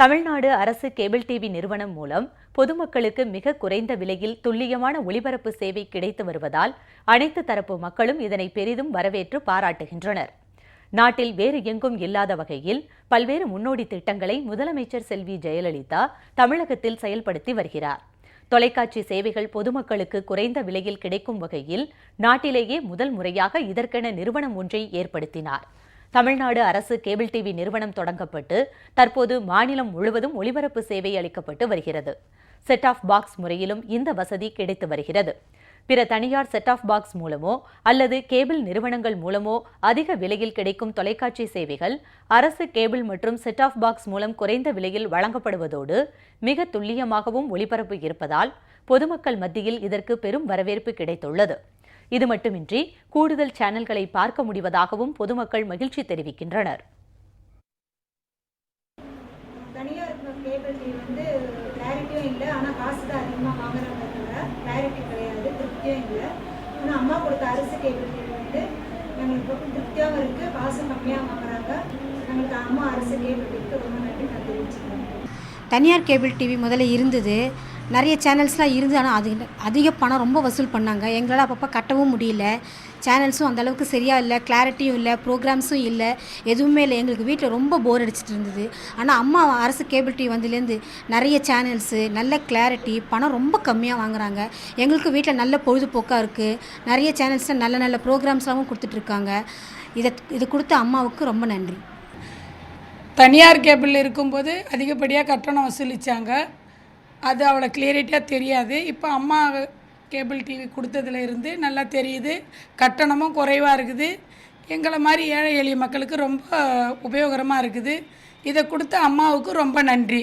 தமிழ்நாடு அரசு cable TV நிறுவனம் மூலம் பொதுமக்களுக்கு மிக குறைந்த விலையில் துல்லியமான ஒளிபரப்பு சேவை கிடைத்து வருவதால் அனைத்து தரப்பு மக்களும் இதனை பெரிதும் வரவேற்று பாராட்டுகின்றனர். நாட்டில் வேறு எங்கும் இல்லாத வகையில் பல்வேறு முன்னோடி திட்டங்களை முதலமைச்சர் செல்வி ஜெயலலிதா தமிழகத்தில் செயல்படுத்தி வருகிறார். தொலைக்காட்சி சேவைகள் பொதுமக்களுக்கு குறைந்த விலையில் கிடைக்கும் வகையில் நாட்டிலேயே முதல் முறையாக இதற்கென நிறுவனம் ஒன்றை ஏற்படுத்தினார். தமிழ்நாடு அரசு கேபிள் டிவி நிறுவனம் தொடங்கப்பட்டு தற்போது மாநிலம் முழுவதும் ஒளிபரப்பு சேவை அளிக்கப்பட்டு வருகிறது. செட் ஆஃப் பாக்ஸ் முறையிலும் இந்த வசதி கிடைத்து வருகிறது. பிற தனியார் செட் ஆஃப் பாக்ஸ் மூலமோ அல்லது கேபிள் நிறுவனங்கள் மூலமோ அதிக விலையில் கிடைக்கும் தொலைக்காட்சி சேவைகள் அரசு கேபிள் மற்றும் செட் ஆஃப் பாக்ஸ் மூலம் குறைந்த விலையில் வழங்கப்படுவதோடு மிக துல்லியமாகவும் ஒளிபரப்பு இருப்பதால் பொதுமக்கள் மத்தியில் இதற்கு பெரும் வரவேற்பு கிடைத்துள்ளது. இது மட்டுமின்றி கூடுதல் சேனல்களை பார்க்க முடிவதாகவும் பொதுமக்கள் மகிழ்ச்சி தெரிவிக்கின்றனர். தனியார் கேபிள் டிவி கிளாரிட்டியும் இல்லை, ஆனால் காசு தான் அதிகமாக வாங்குறாங்க, கிளாரிட்டி கிடையாது, திருப்தியும் இல்லை. ஆனால் அம்மா கொடுத்த அரசு கேபிள் டிவி எங்களுக்கு திருப்தியாகவும் இருக்குது, காசும் கம்மியாக வாங்குறாங்க. எங்களுக்கு அம்மா அரசு கேபிள் டிவிக்கு ரொம்ப நன்றி நான் தெரிவிச்சுக்கிறேன். தனியார் கேபிள் டிவி முதல்ல இருந்தது, நிறைய சேனல்ஸ்லாம் இருந்தது. ஆனால் அது அதிக பணம் ரொம்ப வசூல் பண்ணாங்க. எங்களால் அப்பப்போ கட்டவும் முடியல. சேனல்ஸும் அந்தளவுக்கு சரியாக இல்லை, கிளாரிட்டியும் இல்லை, ப்ரோக்ராம்ஸும் இல்லை, எதுவுமே இல்லை. எங்களுக்கு வீட்டில் ரொம்ப போர் அடிச்சிட்டு இருந்தது. ஆனால் அம்மா அரசு கேபிள் டிவி வந்ததுலேருந்து நிறைய சேனல்ஸு, நல்ல கிளாரிட்டி, பணம் ரொம்ப கம்மியாக வாங்குறாங்க. எங்களுக்கு வீட்டில் நல்ல பொழுதுபோக்காக இருக்குது. நிறைய சேனல்ஸில் நல்ல நல்ல ப்ரோக்ராம்ஸ்லாம் கொடுத்துட்ருக்காங்க. இது கொடுத்த அம்மாவுக்கு ரொம்ப நன்றி. தனியார் கேபிள் இருக்கும்போது அதிகப்படியாக கட்டணம் வசூலித்தாங்க. அது அவ்வளோ கிளியரிட்டியாக தெரியாது. இப்போ அம்மா கேபிள் டிவி கொடுத்ததுல இருந்து நல்லா தெரியுது. கட்டணமும் குறைவாக இருக்குது. எங்களை மாதிரி ஏழை எளிய மக்களுக்கு ரொம்ப உபயோகரமாக இருக்குது. இதை கொடுத்த அம்மாவுக்கு ரொம்ப நன்றி.